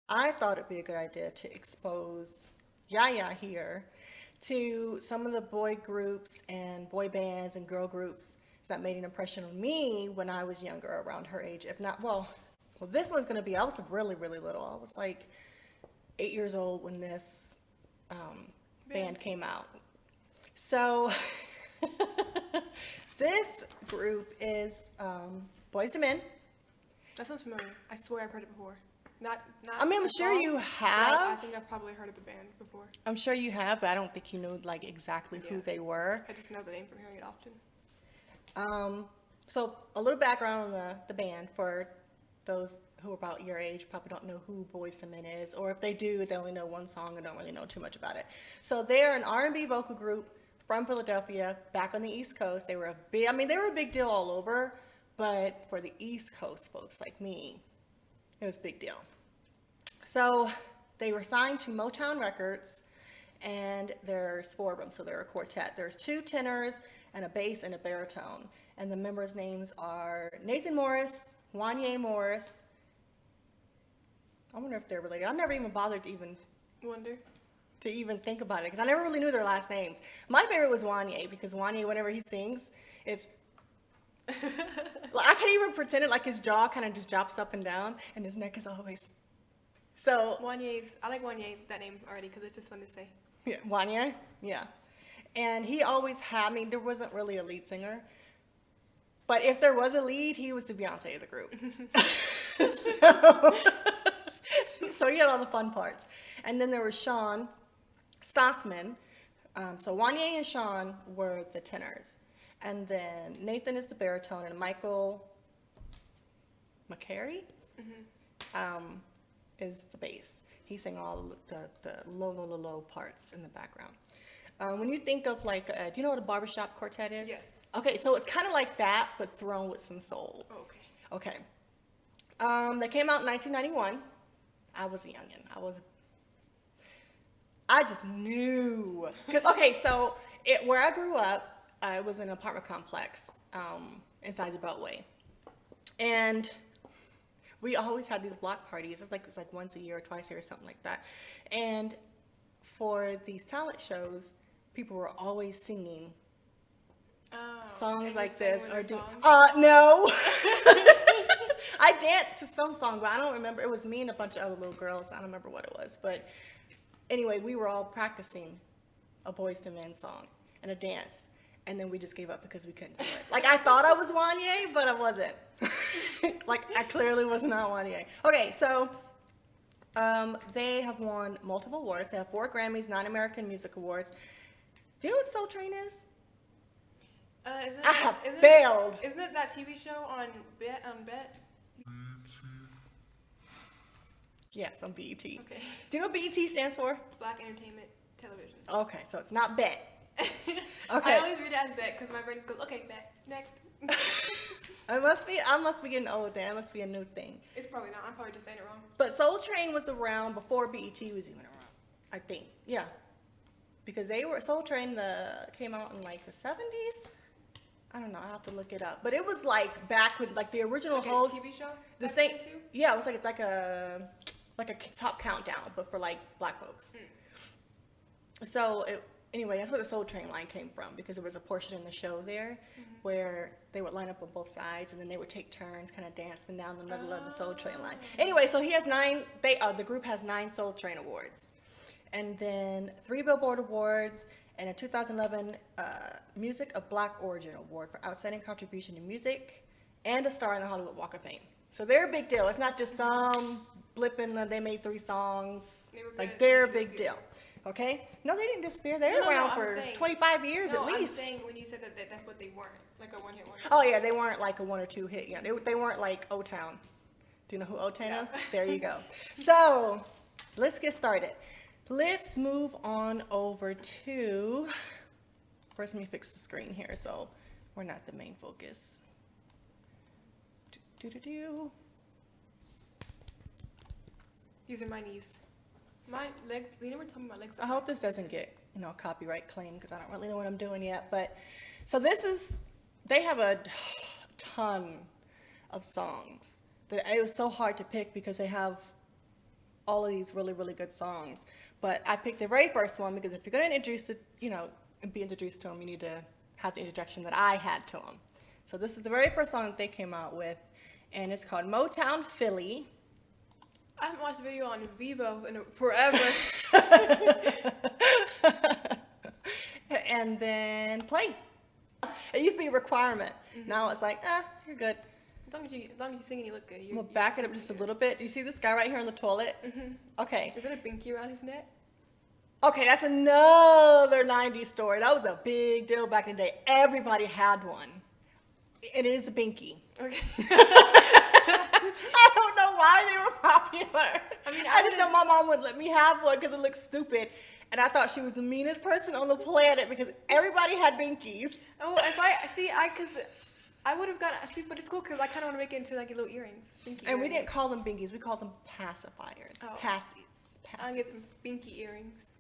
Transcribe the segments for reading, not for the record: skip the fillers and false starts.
I thought it'd be a good idea to expose Yaya here to some of the boy groups and boy bands and girl groups that made an impression on me when I was younger, around her age. If not, well, this one's gonna be. I was really, really little. I was like 8 years old when this band came out. So this group is Boyz II Men. That sounds familiar. I swear I've heard it before. Not. I mean, I'm the sure song, you but I have. think I've probably heard of the band before. I'm sure you have, but I don't think you know like exactly who Yeah. they were. I just know the name from hearing it often. So a little background on the band for those who are about your age probably don't know who Boyz II Men is, or if they do, they only know one song and don't really know too much about it. So they're an R&B vocal group from Philadelphia, back on the East Coast. They were they were a big deal all over, but for the East Coast folks like me, it was a big deal. So they were signed to Motown Records, and there's four of them, so they're a quartet. There's two tenors and a bass and a baritone. And the members' names are Nathan Morris, Wanye Morris. I wonder if they're related. I never even bothered Wonder. to even think about it because I never really knew their last names. My favorite was Wanye because Wanye, whenever he sings, it's like, I can't even pretend it, like his jaw kind of just drops up and down, and his neck is always so. I like Wanye, that name already, because it's just fun to say. Yeah, Wanye, yeah. And he always had, I mean, there wasn't really a lead singer, but if there was a lead, he was the Beyonce of the group. so, so he had all the fun parts. And then there was Sean Stockman. So Wanye and Sean were the tenors. And then Nathan is the baritone, and Michael McCary is the bass. He sang all the low parts in the background. When you think of like, do you know what a barbershop quartet is? Yes. Okay, so it's kind of like that, but thrown with some soul. Oh, okay. Okay. They came out in 1991. I was a youngin'. I just knew. Because, okay, so where I grew up, it was an apartment complex inside the Beltway. And we always had these block parties. It was like once a year or twice a year or something like that. And for these talent shows, people were always singing songs like this or no. I danced to some song, but I don't remember. It was me and a bunch of other little girls. I don't remember what it was, but anyway, we were all practicing a Boyz II Men song and a dance, and then we just gave up because we couldn't do it. Like, I thought I was Wanye, but I wasn't. Like, I clearly was not Wanye. Okay, so they have won multiple awards. They have 4 Grammys, 9 American Music Awards. Do you know what Soul Train is? I have failed. Isn't it that TV show on Bet? Yes, on BET. Okay. Do you know what BET stands for? Black Entertainment Television. Okay, so it's not Bet. Okay. Okay. I always read it as Bet because my brain just goes, okay, Bet. Next. I must be getting old then. It must be a new thing. It's probably not. I'm probably just saying it wrong. But Soul Train was around before BET was even around, I think. Yeah. Because Soul Train came out in like the 70s. I don't know. I have to look it up. But it was like back with like the original Like host. a TV show? The Back same. then, too? Yeah, it was like it's like a top countdown, but for like black folks. So anyway, that's where the Soul Train line came from because there was a portion in the show there where they would line up on both sides and then they would take turns kind of dancing down the middle of the Soul Train line. Anyway, so he has 9. The group has 9 Soul Train awards, and then 3 Billboard awards, and a 2011 Music of Black Origin Award for Outstanding Contribution to Music, and a star in the Hollywood Walk of Fame. So they're a big deal. It's not just some blip in they made 3 songs. They're a big deal. Okay? No, they didn't disappear. They're around for 25 years at least. I'm saying when you said that's what they weren't, like a one-hit wonder. Oh yeah, they weren't like a 1 or 2 hit. Yeah, they weren't like O-Town. Do you know who O-Town is? There you go. So let's get started. Let's move on over to. First, let me fix the screen here so we're not the main focus. These are my knees. My legs. You never told me my legs. I hope this doesn't get copyright claim because I don't really know what I'm doing yet. But so they have a ton of songs. It was so hard to pick because they have all of these really, really good songs. But I picked the very first one because if you're going to introduce it, you know, and be introduced to them, you need to have the introduction that I had to them. So this is the very first song that they came out with, and it's called Motownphilly. I haven't watched the video on Vivo in forever. And then play. It used to be a requirement. Now it's like, you're good. As long as you sing and you look good. We'll back it up just a little bit. Do you see this guy right here on the toilet? Okay. Is that a binky around his neck? Okay, that's another 90s story. That was a big deal back in the day. Everybody had one. And it is a binky. Okay. I don't know why they were popular. I mean, I just know my mom wouldn't let me have one because it looked stupid. And I thought she was the meanest person on the planet because everybody had binkies. Oh, because I would have got, but it's cool because I kind of want to make it into like little earrings. Binky And we earrings. didn't call them binkies. We called them pacifiers. Oh. Passies. I'll get some binky earrings.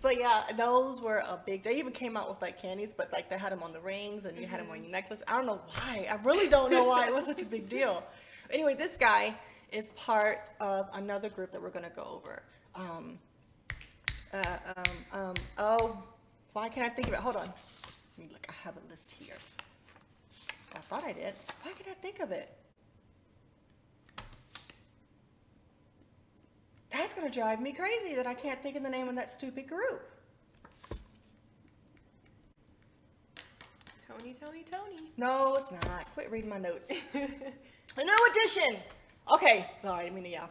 But yeah, those were a big, they even came out with like candies, but like they had them on the rings and you had them on your necklace. I don't know why. I really don't know why it was such a big deal. Anyway, this guy is part of another group that we're going to go over. Oh, why can't I think of it? Hold on. Look, I have a list here. I thought I did. Why can't I think of it? That's going to drive me crazy that I can't think of the name of that stupid group. Tony. No, it's not. Quit reading my notes. A New Edition. Okay, sorry, I mean, yeah.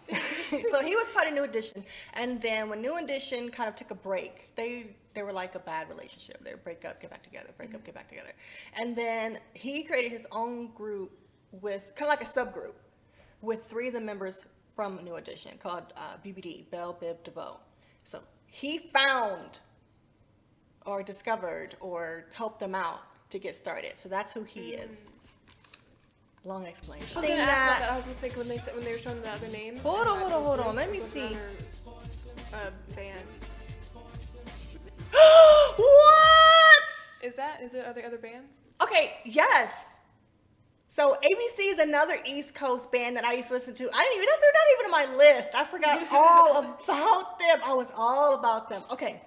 So he was part of New Edition, and then when New Edition kind of took a break, they were like a bad relationship. They would break up, get back together, break up, get back together. And then he created his own group with, kind of like a subgroup, with 3 of the members from New Edition called BBD, Belle, Bib, DeVoe. So he found or discovered or helped them out to get started. So that's who he is. Long explanation. I was going to ask about that. I was going to say when they were showing the other names. Hold on. Let me see. Bands. What? Is there other bands? Okay, yes. So ABC is another East Coast band that I used to listen to. They're not even on my list. I forgot all about them. I was all about them. Okay.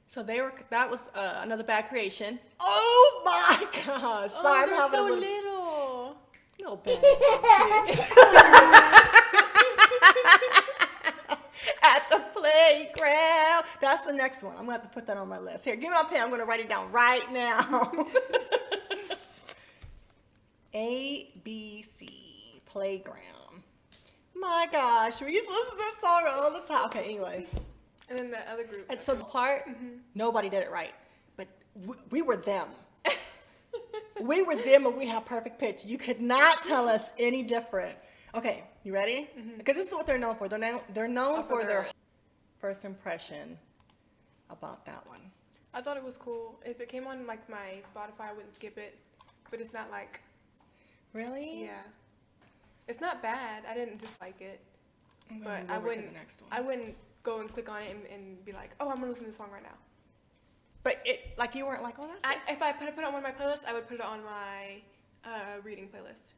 So that was another bad creation. Oh my gosh. Sorry, I'm having so a little. Little band. At the playground. That's the next one. I'm going to have to put that on my list. Here, give me my pen. I'm going to write it down right now. ABC Playground. My gosh, we used to listen to this song all the time. Okay, anyway. And then the other group. And so the part, nobody did it right. But we were them. We were them and we had perfect pitch. You could not tell us any different. Okay, you ready? Because this is what they're known for. They're known for their first impression about that one. I thought it was cool. If it came on like my Spotify, I wouldn't skip it. But it's not like... Really? Yeah. It's not bad. I didn't dislike it. But I wouldn't go and click on it and be like, oh, I'm going to listen to this song right now. But you weren't like, oh, that's it. If I put it on one of my playlists, I would put it on my reading playlist.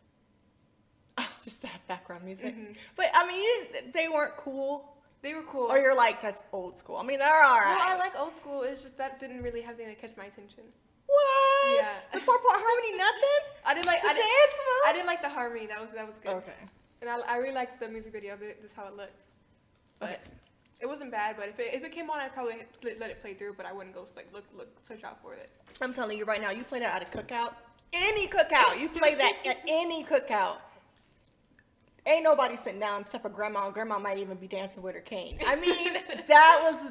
Oh, just that background music. But, I mean, they weren't cool. They were cool. Or you're like, that's old school. I mean, they're all right. No, I like old school. It's just that didn't really have anything to catch my attention. What? Yeah. The 4-part harmony, nothing? I didn't like the dance moves? I didn't like the harmony. That was good. Okay. And I really liked the music video of it. This is how it looked. But it wasn't bad. But if it came on, I'd probably let it play through. But I wouldn't go search out for it. I'm telling you right now, you play that at a cookout. Any cookout. You play that at any cookout. Ain't nobody sitting down except for grandma, and grandma might even be dancing with her cane. I mean, that was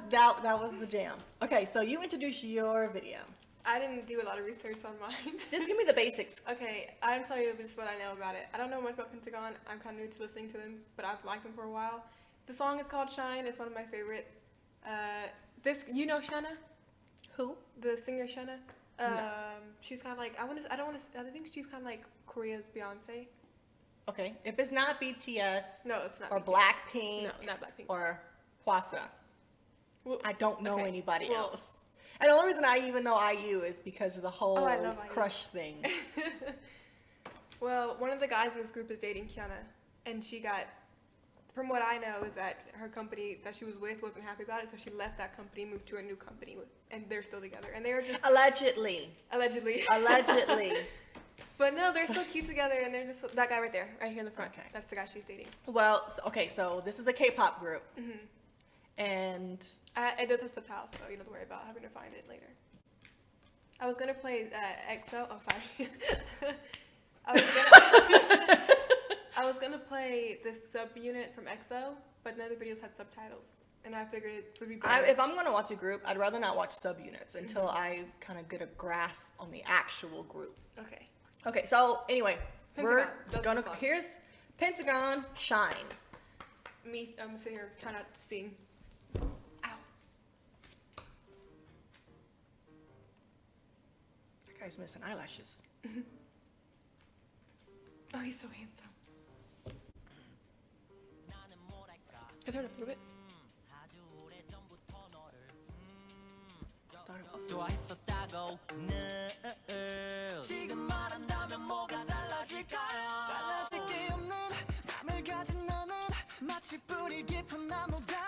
the jam. Okay, so you introduced your video. I didn't do a lot of research on mine. Just give me the basics. Okay, I'm telling you just what I know about it. I don't know much about Pentagon. I'm kind of new to listening to them, but I've liked them for a while. The song is called Shine. It's one of my favorites. You know Shana? Who? The singer Shana? No. She's kind of like, I think she's kind of like Korea's Beyonce. Okay, if it's not BTS. No, it's not Or BTS. Blackpink. No, not Blackpink. Or Hwasa. Well, I don't know anybody well, else. And the only reason I even know IU is because of the whole I love IU. crush thing. Well, one of the guys in this group is dating Kiana, and she got from what I know, is that her company that she was with wasn't happy about it, so she left that company, moved to a new company, and they're still together. And they were just Allegedly. Allegedly. But no, they're so cute together, and they're just that guy right there, right here in the front. Okay. That's the guy she's dating. Well, so this is a K-pop group, and It does have subtitles, so you don't have to worry about having to find it later. I was gonna play EXO. Oh, sorry. I was gonna play this subunit from EXO, but none of the videos had subtitles, and I figured it would be better. if I'm gonna watch a group, I'd rather not watch subunits until I kind of get a grasp on the actual group. Okay. Okay, so anyway, Pentagon. we're gonna here's Pentagon Shine. I'm sitting here trying not to sing. Ow. That guy's missing eyelashes. Oh, he's so handsome. Can I turn it up a little bit?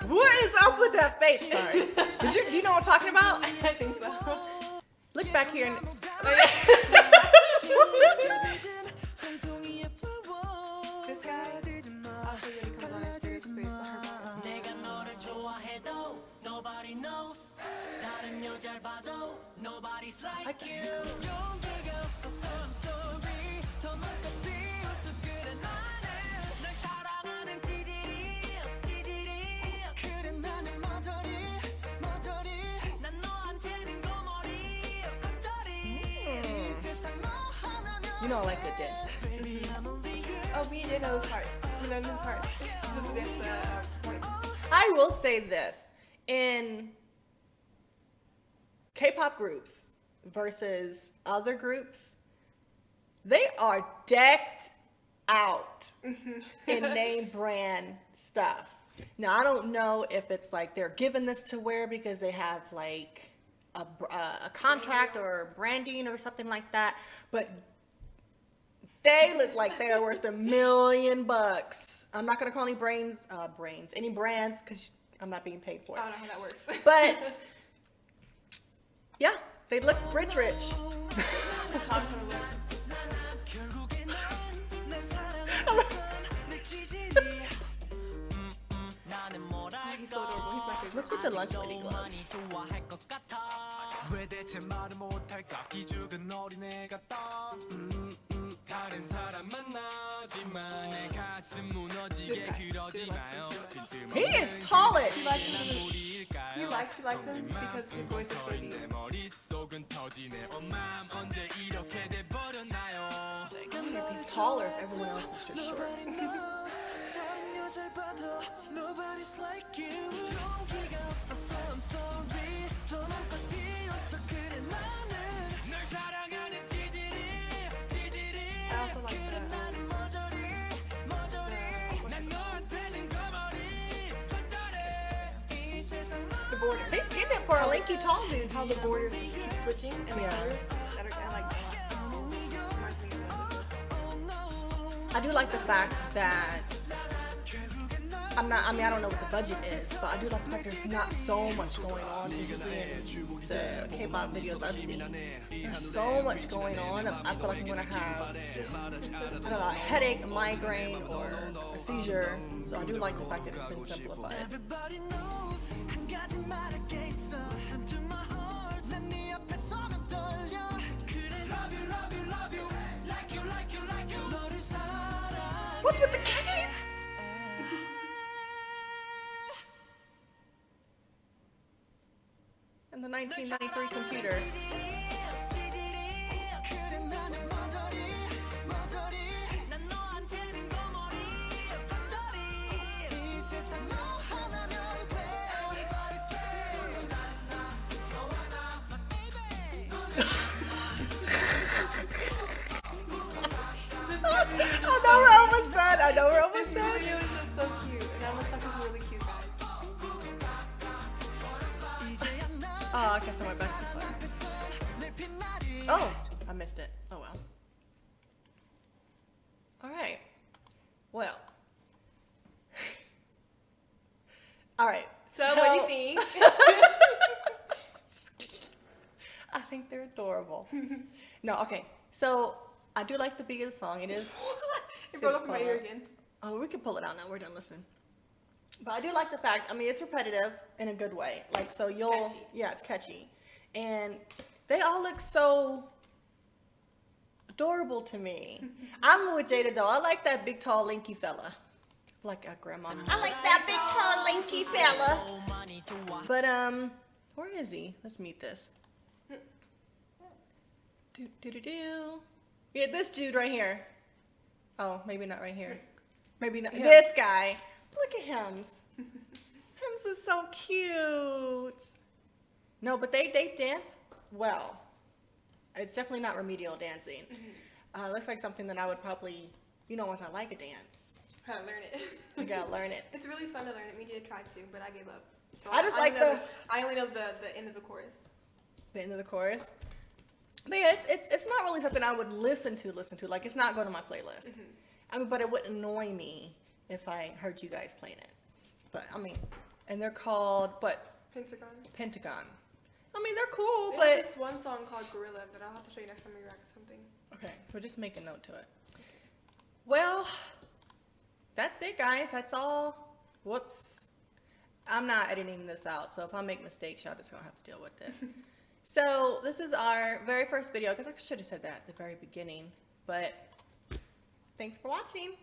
What is up with that face? Sorry. Do you know what I'm talking about? I think so. Look back here and This guy, I'll show you when he comes on his serious face, but her you know I like the dance. Oh, we did know this part. We know this part. This is the points. I will say this. In K-pop groups versus other groups, they are decked out in name brand stuff. Now, I don't know if it's like they're given this to wear because they have like a contract or branding or something like that, but they look like they are worth $1 million. I'm not gonna call any any brands because I'm not being paid for it. I don't know how that works. But yeah, they look rich. He's so adorable. He's my favorite. What's with the lunch lady gloves? He is taller. She likes him because his voice is so deep. If he's taller, if everyone else is just short. I also like the border. He's getting it for a lanky tall dude. How the borders keep switching and the Yeah. colors that are, I like that a lot. Reminds me of I do like the fact that I don't know what the budget is, but I do like the fact there's not so much going on in the K-pop videos I've seen. There's so much going on. I feel like I'm gonna have, I don't know, a headache, a migraine, or a seizure. So I do like the fact that it's been simplified. What's with the cape? And the 1993 computer. I know we're almost This done. video is just so cute, and I must have some really cute guys. Oh, I guess I went back too far. Oh, I missed it. Oh well. All right. Well, All right. So what do you think? I think they're adorable. No, okay. So I do like the beat of the song. It is. It broke up in my ear again. Oh, we can pull it out now. We're done listening. But I do like the fact. I mean, it's repetitive in a good way. Like, so you'll. Catchy. Yeah, it's catchy, and they all look so adorable to me. I'm with Jada though. I like that big, tall, lanky fella. Like a grandma. I like that big, tall, lanky fella. But where is he? Let's meet this. Do. Yeah, this dude right here. Oh, maybe not right here. Maybe not. Yeah. This guy. Look at Hems. Hems is so cute. No, but they dance well. It's definitely not remedial dancing. Looks like something that I would probably, once I like a dance, How to learn it. I gotta learn it. It's really fun to learn it. We did try to, but I gave up. So I just like I only know the end of the chorus. The end of the chorus. But yeah, it's not really something I would listen to. Like, it's not going to my playlist. I mean, but it would annoy me if I heard you guys playing it. But I mean, and they're called Pentagon. I mean, they're cool, They but have this one song called Gorilla that I'll have to show you next time we react to something. okay, so just make a note to it. Well, that's it, guys. That's all. Whoops. I'm not editing this out, so if I make mistakes, y'all just gonna have to deal with it. So this is our very first video, because I should have said that at the very beginning, but thanks for watching.